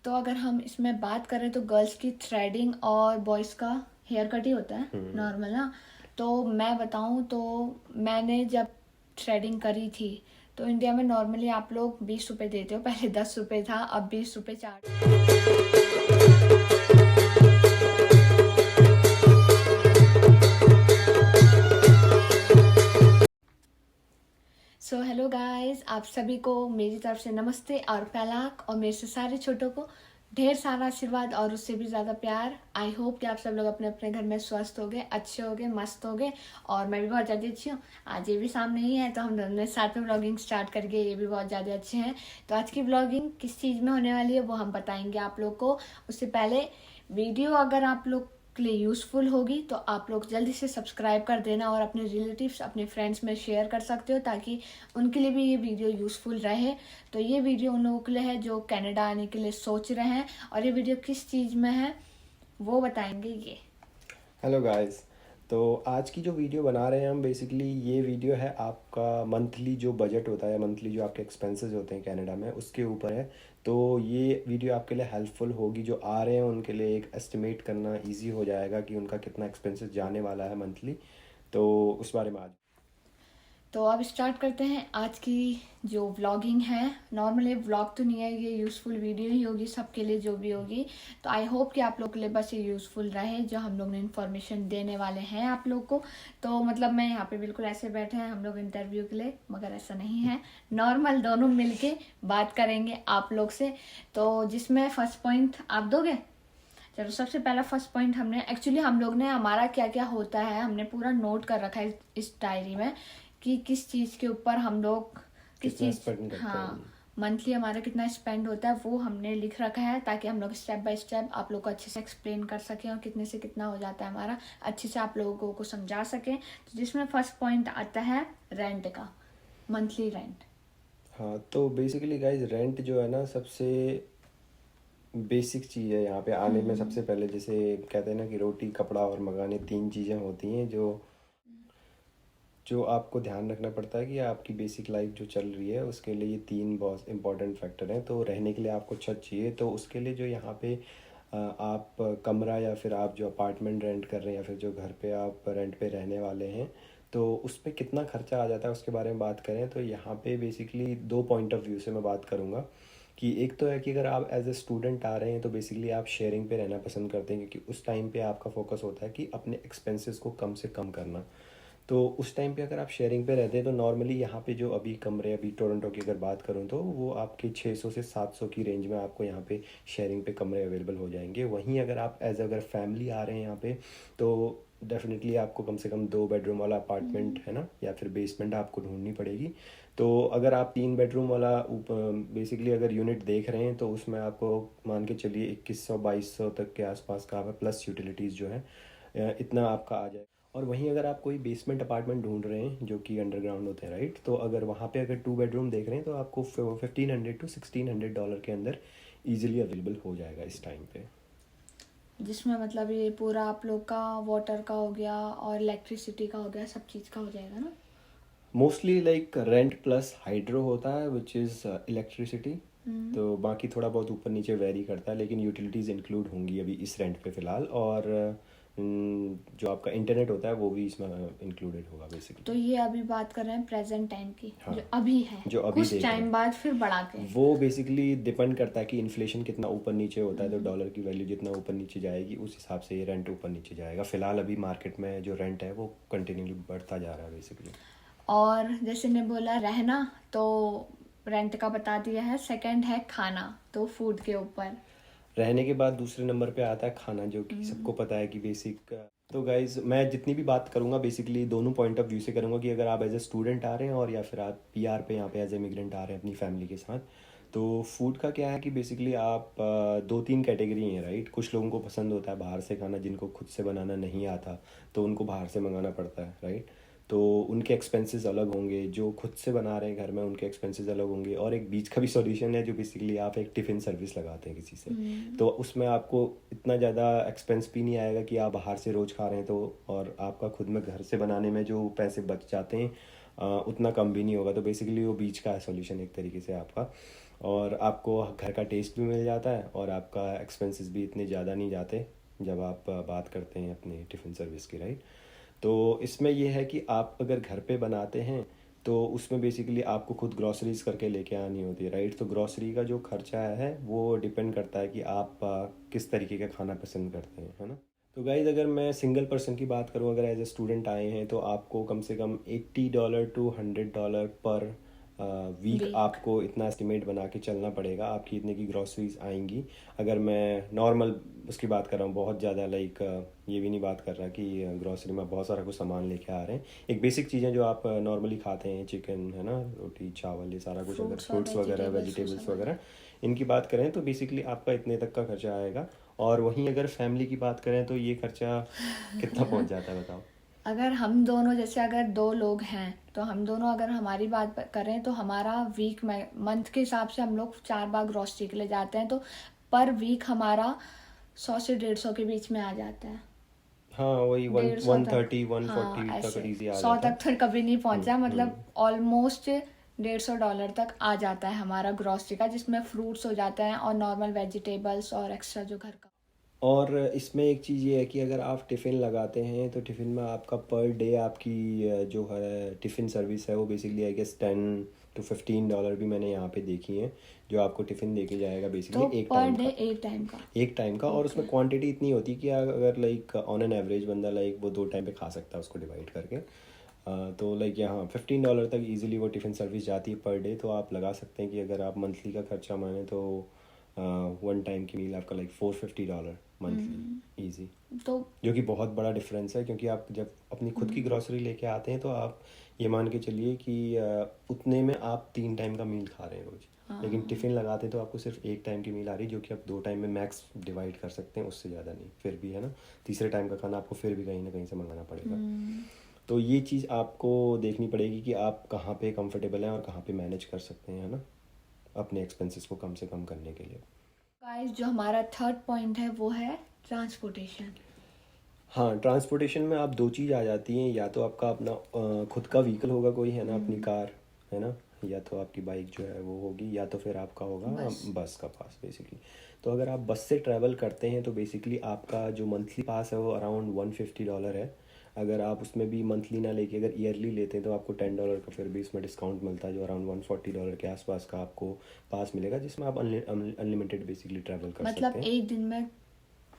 तो अगर हम इसमें बात करें तो गर्ल्स की थ्रेडिंग और बॉयज़ का हेयर कट ही होता है नॉर्मल ना। तो मैं बताऊं तो मैंने जब थ्रेडिंग करी थी तो इंडिया में नॉर्मली आप लोग 20 रुपए देते हो, पहले 10 रुपए था, अब 20 रुपए चार्ज। सो हेलो गाइस, आप सभी को मेरी तरफ से नमस्ते और पहलाक, और मेरे से सारे छोटों को ढेर सारा आशीर्वाद और उससे भी ज़्यादा प्यार। आई होप कि आप सब लोग अपने अपने घर में स्वस्थ होगे, अच्छे होगे, मस्त होगे, और मैं भी बहुत ज़्यादा अच्छी हूँ। आज ये भी सामने ही है तो हम दोनों ने साथ में व्लॉगिंग स्टार्ट करके ये भी बहुत ज़्यादा अच्छे हैं। तो आज की व्लॉगिंग किस चीज़ में होने वाली है वो हम बताएंगे आप लोग को। उससे पहले वीडियो अगर आप लोग के लिए यूज़फुल होगी तो आप लोग जल्दी से सब्सक्राइब कर देना और अपने रिलेटिव्स, अपने फ्रेंड्स में शेयर कर सकते हो ताकि उनके लिए भी ये वीडियो यूज़फुल रहे। तो ये वीडियो उन लोगों के लिए है जो कनाडा आने के लिए सोच रहे हैं, और ये वीडियो किस चीज़ में है वो बताएंगे ये। Hello guys. तो आज की जो वीडियो बना रहे हैं हम, बेसिकली ये वीडियो है आपका मंथली जो बजट होता है, मंथली जो आपके एक्सपेंसेस होते हैं कनाडा में, उसके ऊपर है। तो ये वीडियो आपके लिए हेल्पफुल होगी, जो आ रहे हैं उनके लिए एक एस्टिमेट करना इजी हो जाएगा कि उनका कितना एक्सपेंसेस जाने वाला है मंथली। तो उस बारे में आज तो अब स्टार्ट करते हैं आज की जो व्लॉगिंग है। नॉर्मली व्लॉग तो नहीं है, ये यूज़फुल वीडियो ही होगी सबके लिए जो भी होगी। तो आई होप कि आप लोग के लिए बस ये यूज़फुल रहे जो हम लोग ने इन्फॉर्मेशन देने वाले हैं आप लोग को। तो मतलब मैं यहाँ पे बिल्कुल ऐसे बैठे हैं हम लोग इंटरव्यू के लिए, मगर ऐसा नहीं है, नॉर्मल दोनों मिलके बात करेंगे आप लोग से। तो जिसमें फर्स्ट पॉइंट आप दोगे। चलो, सबसे पहला फर्स्ट पॉइंट हमने एक्चुअली हम लोग ने हमारा क्या क्या होता है हमने पूरा नोट कर रखा है इस डायरी में कि किस चीज़ के ऊपर हम लोग किस कितना चीज़, स्पेंड करते हैं। हाँ, मंथली हमारा कितना स्पेंड होता है वो हमने लिख रखा है ताकि हम लोग स्टेप बाय स्टेप आप लोग को अच्छे से एक्सप्लेन कर सकें और कितने से कितना हो जाता है हमारा, अच्छे से आप लोगों को समझा सकें। तो जिसमें फर्स्ट पॉइंट आता है रेंट का, मंथली रेंट। हाँ, तो बेसिकली गाइस, रेंट जो है ना, सबसे बेसिक चीज़ है यहाँ पे आने में। सबसे पहले जैसे कहते हैं ना कि रोटी कपड़ा और मकान, तीन चीज़ें होती हैं जो जो आपको ध्यान रखना पड़ता है कि आपकी बेसिक लाइफ जो चल रही है उसके लिए ये तीन बहुत इंपॉर्टेंट फैक्टर हैं। तो रहने के लिए आपको छत चाहिए, तो उसके लिए जो यहाँ पे आप कमरा या फिर आप जो अपार्टमेंट रेंट कर रहे हैं या फिर जो घर पे आप रेंट पे रहने वाले हैं, तो उस पर कितना खर्चा आ जाता है उसके बारे में बात करें तो यहाँ पे बेसिकली दो पॉइंट ऑफ व्यू से मैं बात करूँगा। कि एक तो है कि अगर आप एज ए स्टूडेंट आ रहे हैं तो बेसिकली आप शेयरिंग पे रहना पसंद करते हैं, क्योंकि उस टाइम पे आपका फोकस होता है कि अपने एक्सपेंसेस को कम से कम करना। तो उस टाइम पे अगर आप शेयरिंग पे रहते हैं तो नॉर्मली यहाँ पे जो अभी कमरे, अभी टोरंटो की अगर बात करूँ तो वो आपके 600 से 700 की रेंज में आपको यहाँ पे शेयरिंग पे कमरे अवेलेबल हो जाएंगे। वहीं अगर आप अगर फैमिली आ रहे हैं यहाँ पे तो डेफिनेटली आपको कम से कम 2 बेडरूम वाला अपार्टमेंट है ना, या फिर बेसमेंट आपको ढूंढनी पड़ेगी। तो अगर आप 3 बेडरूम वाला बेसिकली अगर यूनिट देख रहे हैं तो उसमें आपको मान के चलिए 2100-2200 तक के आसपास का प्लस यूटिलिटीज़ जो है इतना आपका आ जाए। और वहीं अगर आप कोई बेसमेंट अपार्टमेंट ढूंढ रहे हैं जो कि अंडरग्राउंड होते हैं, राइट, तो अगर वहाँ पे अगर 2 बेडरूम देख रहे हैं तो आपको 1500 to 1600 डॉलर के अंदर ईजिली अवेलेबल हो जाएगा इस टाइम पे। जिसमें मतलब ये पूरा आप लोग का वाटर का हो गया और इलेक्ट्रिसिटी का हो गया, सब चीज़ का हो जाएगा ना। Mostly like rent plus hydro होता है विच इज़ इलेक्ट्रिसिटी। तो बाकी थोड़ा बहुत ऊपर नीचे वेरी करता है, लेकिन यूटिलिटीज़ इंक्लूड होंगी अभी इस रेंट पे फ़िलहाल। और जो आपका इंटरनेट होता है वो भी इसमें इंक्लूडेड होगा बेसिकली। तो ये अभी बात कर रहे हैं प्रेजेंट टाइम की, हाँ, जो अभी है, जो अभी कुछ देख रहे टाइम हैं बाद फिर बढ़ा के। वो बेसिकली डिपेंड करता है कि इन्फ्लेशन कितना ऊपर नीचे होता है। तो डॉलर की वैल्यू जितना ऊपर नीचे जाएगी उस हिसाब से ये रेंट ऊपर नीचे जाएगा। फिलहाल अभी मार्केट में जो रेंट है वो कंटिन्यूली बढ़ता जा रहा है बेसिकली। और जैसे ने बोला रहना, तो रेंट का बता दिया है। सेकंड है खाना, तो फूड के ऊपर। रहने के बाद दूसरे नंबर पे आता है खाना, जो कि सबको पता है कि बेसिक। तो गाइज, मैं जितनी भी बात करूँगा बेसिकली दोनों पॉइंट ऑफ व्यू से करूँगा कि अगर आप एज ए स्टूडेंट आ रहे हैं और या फिर आप पीआर पे यहाँ पे एज ए इमिग्रेंट आ रहे हैं अपनी फैमिली के साथ। तो फूड का क्या है कि बेसिकली आप दो तीन कैटेगरी हैं, राइट। कुछ लोगों को पसंद होता है बाहर से खाना, जिनको खुद से बनाना नहीं आता तो उनको बाहर से मंगाना पड़ता है, राइट। तो उनके एक्सपेंसेस अलग होंगे। जो खुद से बना रहे हैं घर में उनके एक्सपेंसेस अलग होंगे। और एक बीच का भी सॉल्यूशन है जो बेसिकली आप एक टिफ़िन सर्विस लगाते हैं किसी से। तो उसमें आपको इतना ज़्यादा एक्सपेंस भी नहीं आएगा कि आप बाहर से रोज़ खा रहे हैं तो, और आपका खुद में घर से बनाने में जो पैसे बच जाते हैं उतना कम भी नहीं होगा। तो बेसिकली वो बीच का है सॉल्यूशन एक तरीके से आपका। और आपको घर का टेस्ट भी मिल जाता है और आपका एक्सपेंसेस भी इतने ज़्यादा नहीं जाते जब आप बात करते हैं अपने टिफ़िन सर्विस की, राइट। तो इसमें ये है कि आप अगर घर पे बनाते हैं तो उसमें बेसिकली आपको खुद ग्रॉसरीज करके लेके आनी होती है, राइट। तो ग्रॉसरी का जो खर्चा है वो डिपेंड करता है कि आप किस तरीके का खाना पसंद करते हैं, है ना। तो गाइज अगर मैं सिंगल पर्सन की बात करूं, अगर एज ए स्टूडेंट आए हैं तो आपको कम से कम $80 to $100 पर वीक वीक। आपको इतना एस्टिमेट बना के चलना पड़ेगा, आपकी इतने की ग्रॉसरीज आएंगी। अगर मैं नॉर्मल उसकी बात कर रहा हूँ, बहुत ज़्यादा लाइक ये भी नहीं बात कर रहा कि ग्रॉसरी में बहुत सारा कुछ सामान लेके आ रहे हैं। एक बेसिक चीज़ें जो आप नॉर्मली खाते हैं, चिकन है ना, रोटी चावल, ये सारा कुछ, अगर फ्रूट्स और फ्रूट्स वगैरह वेजिटेबल्स वो वेजिटेबल्स सब आए। वगैरह इनकी बात करें तो बेसिकली आपका इतने तक का खर्चा आएगा। और वहीं अगर फैमिली की बात करें तो ये खर्चा कितना पहुंच जाता है, बताओ। अगर हम दोनों, जैसे अगर दो लोग हैं तो हम दोनों अगर हमारी बात करें तो हमारा वीक में मंथ के हिसाब से हम लोग 4 बार ग्रोसरी के लिए जाते हैं, तो पर वीक हमारा 100 से 150 के बीच में आ जाता है। हाँ वही वन 150 वन तक। थर्टी वन हाँ फोर्टी तक ऐसे ईजी आ 100 जाता है। तक तो कभी नहीं पहुंचा, हम्म। मतलब ऑलमोस्ट $150 तक आ जाता है हमारा ग्रोसरी का, जिसमें फ्रूट्स हो जाते हैं और नॉर्मल वेजिटेबल्स और एक्स्ट्रा जो घर का। और इसमें एक चीज़ ये है कि अगर आप टिफ़िन लगाते हैं तो टिफ़िन में आपका पर डे आपकी जो है टिफ़िन सर्विस है वो बेसिकली आई गेस $10 to $15 भी मैंने यहाँ पे देखी हैं, जो आपको टिफ़िन देके जाएगा बेसिकली तो एक पर टाइम डे का। एक टाइम का। एक टाइम का, और ओके। उसमें क्वांटिटी इतनी होती है कि अगर लाइक ऑन एन एवरेज बंदा लाइक वो 2 टाइम पे खा सकता है उसको डिवाइड करके। तो लाइक यहाँ $15 तक इजीली वो टिफ़िन सर्विस जाती है पर डे। तो आप लगा सकते हैं कि अगर आप मंथली का खर्चा माने तो वन टाइम की मील आपका लाइक $450 मंथली इजी, तो जो कि बहुत बड़ा डिफरेंस है। क्योंकि आप जब अपनी खुद की ग्रोसरी लेके आते हैं तो आप ये मान के चलिए कि उतने में आप 3 टाइम का मील खा रहे हैं रोज। लेकिन टिफ़िन लगाते हैं तो आपको सिर्फ एक टाइम की मील आ रही है, जो कि आप 2 टाइम में मैक्स डिवाइड कर सकते हैं, उससे ज़्यादा नहीं। फिर भी है ना, तीसरे टाइम का खाना आपको फिर भी कहीं ना कहीं से मंगाना पड़ेगा। तो ये चीज़ आपको देखनी पड़ेगी कि आप कहाँ पे कंफर्टेबल हैं और कहाँ पे मैनेज कर सकते हैं, है ना, अपने एक्सपेंसेस को कम से कम करने के लिए। गाइस, जो हमारा थर्ड पॉइंट है वो है ट्रांसपोर्टेशन। हाँ, ट्रांसपोर्टेशन में आप दो चीज़ आ जाती हैं, या तो आपका अपना खुद का व्हीकल होगा कोई, है ना, अपनी कार, है ना, या तो आपकी बाइक जो है वो होगी, या तो फिर आपका होगा बस। बस का पास बेसिकली। तो अगर आप बस से ट्रैवल करते हैं तो बेसिकली आपका जो मंथली पास है वो अराउंड $150 है। अगर आप उसमें भी मंथली ना लेके अगर ईयरली लेते हैं तो आपको $10 का फिर भी इसमें डिस्काउंट मिलता है, जो अराउंड $140 के आसपास का आपको पास मिलेगा, जिसमें आप अनलिमिटेड बेसिकली ट्रैवल कर सकते मतलब हैं। एक दिन में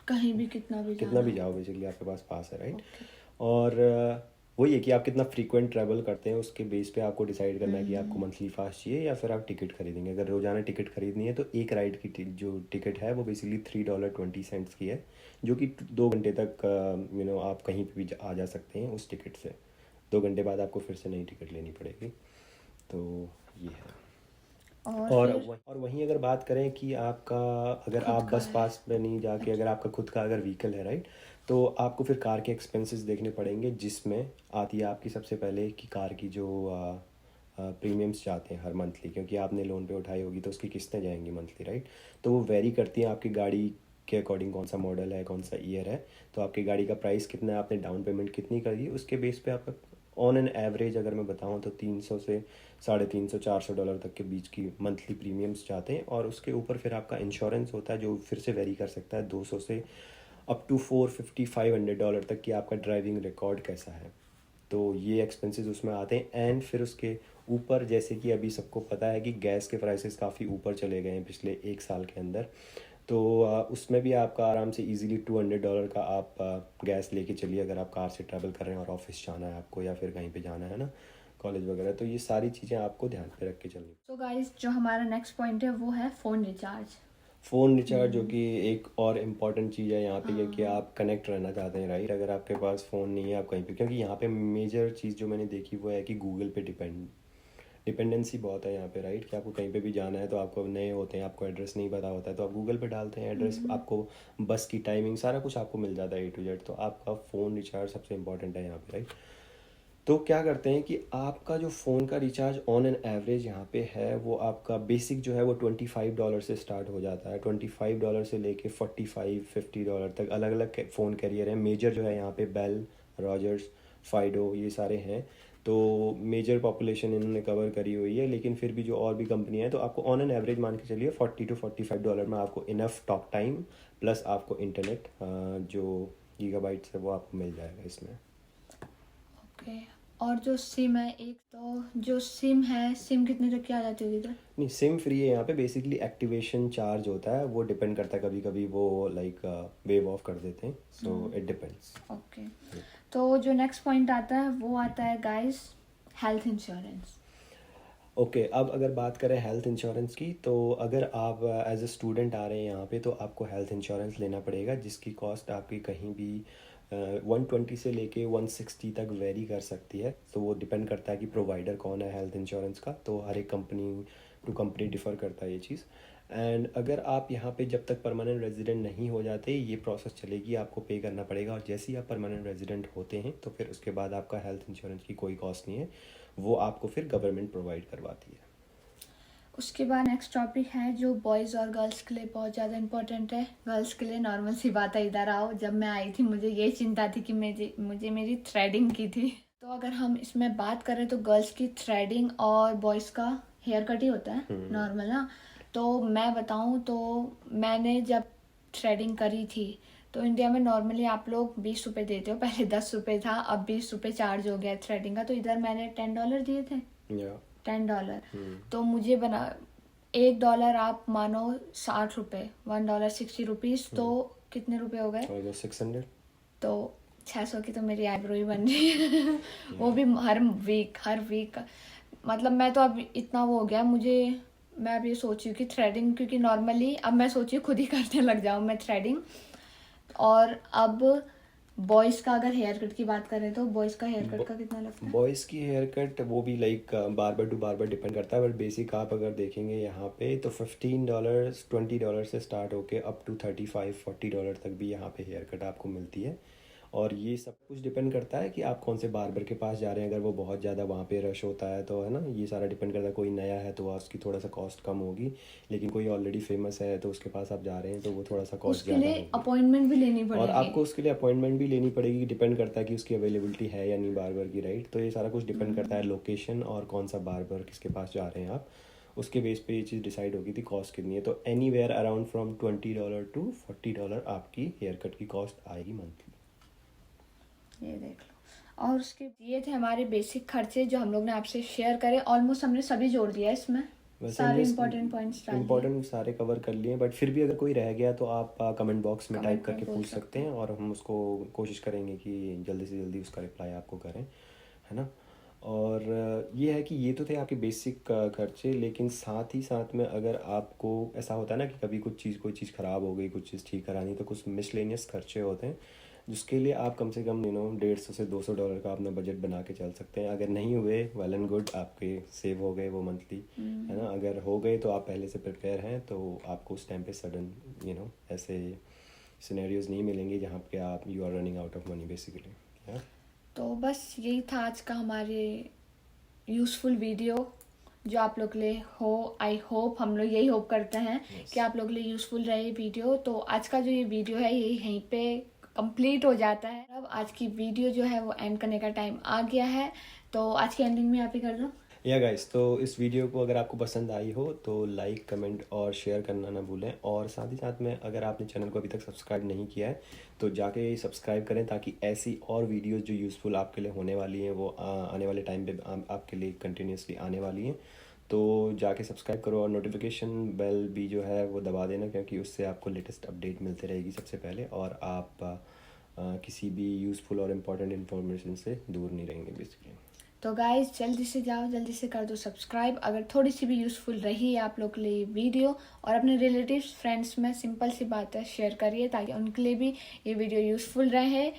कहीं भी कितना भी कितना जाना भी हो। जाओ बेसिकली आपके पास पास है, राइट। ओके। और वही है कि आप कितना फ्रीक्वेंट ट्रैवल करते हैं, उसके बेस पे आपको डिसाइड करना है कि आपको मंथली पास चाहिए या फिर आप टिकट खरीदेंगे। अगर रोज़ाना टिकट खरीदनी है तो एक राइड की जो टिकट है वो बेसिकली $3.20 की है, जो कि 2 घंटे तक आप कहीं पे भी आ जा सकते हैं उस टिकट से। 2 घंटे बाद आपको फिर से नई टिकट लेनी पड़ेगी। तो ये है। और और फिर और वहीं अगर बात करें कि आपका, अगर खुद आप का बस है। पास में नहीं जाके अगर आपका खुद का अगर व्हीकल है, राइट, तो आपको फिर कार के एक्सपेंसेस देखने पड़ेंगे, जिसमें आती है आपकी सबसे पहले कि कार की जो प्रीमियम्स जाते हैं हर मंथली, क्योंकि आपने लोन पे उठाई होगी तो उसकी किस्तें जाएंगी मंथली, राइट। तो वो वेरी करती हैं आपकी गाड़ी के अकॉर्डिंग, कौन सा मॉडल है, कौन सा ईयर है। तो आपकी गाड़ी का प्राइस कितना है, आपने डाउन पेमेंट कितनी करी है, उसके बेस पे आपका ऑन एन एवरेज अगर मैं बताऊँ तो 300 से 350 $400 तक के बीच की मंथली प्रीमियम्स जाते हैं। और उसके ऊपर फिर आपका इंश्योरेंस होता है, जो फिर से वेरी कर सकता है 200 से अप टू $450-500 तक कि आपका ड्राइविंग रिकॉर्ड कैसा है। तो ये एक्सपेंसेस उसमें आते हैं। एंड फिर उसके ऊपर, जैसे कि अभी सबको पता है कि गैस के प्राइसेस काफ़ी ऊपर चले गए हैं पिछले 1 साल के अंदर। तो उसमें भी आपका आराम से इजीली $200 का आप गैस लेके चलिए, अगर आप कार से ट्रैवल कर रहे हैं और ऑफिस जाना है आपको या फिर कहीं पे जाना है ना, कॉलेज वगैरह। तो ये सारी चीज़ें आपको ध्यान पे रख के चलनी। तो गाइस, जो हमारा नेक्स्ट पॉइंट है वो है फ़ोन रिचार्ज। फ़ोन रिचार्ज, जो कि एक और इम्पॉर्टेंट चीज़ है यहाँ पे, क्योंकि हाँ। आप कनेक्ट रहना चाहते हैं, राइट। अगर आपके पास फ़ोन नहीं है आप कहीं पे, क्योंकि यहाँ पे मेजर चीज़ जो मैंने देखी वो है कि गूगल पे डिपेंडेंसी बहुत है यहाँ पे, राइट। कि आपको कहीं पे भी जाना है तो आपको नए होते हैं, आपको एड्रेस नहीं पता होता है, तो आप गूगल पे डालते हैं एड्रेस, आपको बस की टाइमिंग सारा कुछ आपको मिल जाता है A to Z। तो आपका फ़ोन रिचार्ज सबसे इंपॉर्टेंट है यहाँ पे, राइट। तो क्या करते हैं कि आपका जो फ़ोन का रिचार्ज ऑन एन एवरेज यहाँ पे है, वो आपका बेसिक जो है वो $25 से स्टार्ट हो जाता है। $25 से लेके $45-50 तक अलग अलग फ़ोन कैरियर हैं। मेजर जो है यहाँ पे बेल, रॉजर्स, फाइडो, ये सारे हैं। तो मेजर पॉपुलेशन इन्होंने कवर करी हुई है, लेकिन फिर भी जो और भी कंपनी है तो आपको ऑन एन एवरेज मान के चलिए $40 to $45 में आपको इनफ टॉक टाइम प्लस आपको इंटरनेट जो गीगाबाइट्स है वो आपको मिल जाएगा इसमें। ओके। और जो सिम है, एक तो जो सिम है, सिम कितने तक की आ जाती होगी इधर? नहीं, सिम फ्री है यहाँ पे। बेसिकली एक्टिवेशन चार्ज होता है, वो डिपेंड करता है, कभी कभी वो लाइक वेव ऑफ कर देते हैं, सो इट डिपेंड्स। ओके। तो जो नेक्स्ट पॉइंट आता है वो आता है गाइस हेल्थ इंश्योरेंस। ओके, अब अगर बात करें हेल्थ इंश्योरेंस की, तो अगर आप एज अ स्टूडेंट आ रहे हैं यहाँ पे तो आपको हेल्थ इंश्योरेंस लेना पड़ेगा, जिसकी कॉस्ट आपकी कहीं भी 120 से लेके 160 तक वेरी कर सकती है। तो वो डिपेंड करता है कि प्रोवाइडर कौन है हेल्थ इंश्योरेंस का, तो हर एक कंपनी टू कंपनी डिफ़र करता है ये चीज़। एंड अगर आप यहाँ पे जब तक परमानेंट रेजिडेंट नहीं हो जाते ये प्रोसेस चलेगी, आपको पे करना पड़ेगा। और जैसे ही आप परमानेंट रेजिडेंट होते हैं तो फिर उसके बाद आपका हेल्थ इंश्योरेंस की कोई कॉस्ट नहीं है, वो आपको फिर गवर्नमेंट प्रोवाइड करवाती है। उसके बाद नेक्स्ट टॉपिक है जो बॉयज़ और गर्ल्स के लिए बहुत ज़्यादा इंपॉर्टेंट है। गर्ल्स के लिए नॉर्मल सी बात है, इधर आओ, जब मैं आई थी मुझे ये चिंता थी कि मुझे मेरी थ्रेडिंग की थी। तो अगर हम इसमें बात करें तो गर्ल्स की थ्रेडिंग और बॉयज़ का हेयर कट ही होता है नॉर्मल ना। तो मैं बताऊं तो मैंने जब थ्रेडिंग करी थी तो इंडिया में नॉर्मली आप लोग 20 रुपये देते हो, पहले 10 रुपये था, अब 20 रुपये चार्ज हो गया थ्रेडिंग का। तो इधर मैंने $10 दिए थे, $10। तो मुझे बना $1 आप मानो 60 रुपये, $1 60 रुपीज़, तो कितने रुपए हो गए? 600। तो 600 की तो मेरी आईब्रो ही बन रही है वो भी हर वीक। मतलब मैं तो अब इतना वो हो गया मुझे, मैं अब ये सोच रही हूँ कि थ्रेडिंग, क्योंकि नॉर्मली अब मैं सोच रही हूँ खुद ही करने लग जाऊँ मैं थ्रेडिंग। और अब बॉयज़ का अगर हेयर कट की बात करें तो बॉयज़ का हेयर कट का कितना लगता है? बॉयज़ की हेयर कट वो भी like barber to barber depend करता है, बट बेसिक आप अगर देखेंगे यहाँ पे तो $15 $20 से स्टार्ट होके अप टू $35-40 तक भी यहाँ पे हेयर कट आपको मिलती है। और ये सब कुछ डिपेंड करता है कि आप कौन से बार्बर के पास जा रहे हैं। अगर वो बहुत ज़्यादा वहाँ पे रश होता है तो है ना, ये सारा डिपेंड करता है। कोई नया है तो उसकी थोड़ा सा कॉस्ट कम होगी, लेकिन कोई ऑलरेडी फेमस है तो उसके पास आप जा रहे हैं तो वो थोड़ा सा कॉस्ट उसके ज़्यादा लिए होगी। अपॉइंटमेंट भी लेनी और पड़ेगी। आपको उसके लिए अपॉइंटमेंट भी लेनी पड़ेगी, डिपेंड करता है कि उसकी अवेलेबिलिटी है या नहीं बार्बर की, राइट। तो ये सारा कुछ डिपेंड करता है लोकेशन और कौन सा बार्बर किसके पास जा रहे हैं आप, उसके बेस पे ये चीज़ डिसाइड होगी थी कॉस्ट कितनी है। तो anywhere around from $20 to $40 आपकी हेयर कट की कॉस्ट आएगी मंथली। ये देख लो। और उसके ये थे हमारे बेसिक खर्चे जो हम लोग ने आपसे शेयर करे। ऑलमोस्ट हमने सभी जोड़ दिया है इसमें, सारे इंपॉर्टेंट पॉइंट्स इंपॉर्टेंट सारे कवर कर लिए। बट फिर भी अगर कोई रह गया तो आप कमेंट बॉक्स में टाइप करके पूछ सकते हैं, और हम उसको कोशिश करेंगे कि जल्दी से जल्दी उसका रिप्लाई आपको करें, है ना। और ये है कि ये तो थे आपके बेसिक खर्चे, लेकिन साथ ही साथ में अगर आपको ऐसा होता है ना कि कभी कोई चीज़ ख़राब हो गई, कुछ चीज़ ठीक करानी, तो कुछ मिसलेनियस खर्चे होते हैं जिसके लिए आप कम से कम $150 से $200 का अपना बजट बना के चल सकते हैं। अगर नहीं हुए वेल एंड गुड, आपके सेव हो गए वो मंथली, है ना। अगर हो गए तो आप पहले से प्रिपेयर हैं, तो आपको उस टाइम पे सडन ऐसे सिनेरियोज नहीं मिलेंगे जहाँ पे आप you are running out of money basically. तो बस यही था आज का हमारे यूज़फुल वीडियो जो आप लोग के लिए हो। आई होप, हम लोग यही होप करते हैं कि आप लोग के लिए यूज़फुल रहे वीडियो। तो आज का जो ये वीडियो है ये यहीं पे कंप्लीट हो जाता है। अब आज की वीडियो जो है वो एंड करने का टाइम आ गया है, तो आज की एंडिंग में आप ही कर दो। या गाइस, तो इस वीडियो को अगर आपको पसंद आई हो तो लाइक, कमेंट और शेयर करना ना भूलें। और साथ ही साथ में अगर आपने चैनल को अभी तक सब्सक्राइब नहीं किया है तो जाके सब्सक्राइब करें, ताकि ऐसी और वीडियोस जो यूज़फुल आपके लिए होने वाली हैं वो आने वाले टाइम पे आपके लिए कंटिन्यूसली आने वाली हैं। तो जाके सब्सक्राइब करो और नोटिफिकेशन बेल भी जो है वो दबा देना, क्योंकि उससे आपको लेटेस्ट अपडेट मिलते रहेगी सबसे पहले, और आप किसी भी यूज़फुल और इम्पोर्टेंट इन्फॉर्मेशन से दूर नहीं रहेंगे बेसिकली। तो गाइस जल्दी से जाओ, जल्दी से कर दो सब्सक्राइब अगर थोड़ी सी भी यूज़फुल रही है आप लोग के लिए वीडियो। और अपने रिलेटिव्स, फ्रेंड्स में सिंपल सी बात है शेयर करिए, ताकि उनके लिए भी ये वीडियो यूज़फुल रहे,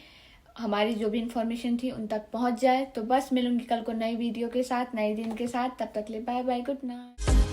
हमारी जो भी इन्फॉर्मेशन थी उन तक पहुंच जाए। तो बस मिलूंगी कल को नई वीडियो के साथ, नए दिन के साथ। तब तक ले बाय बाय, गुड नाइट।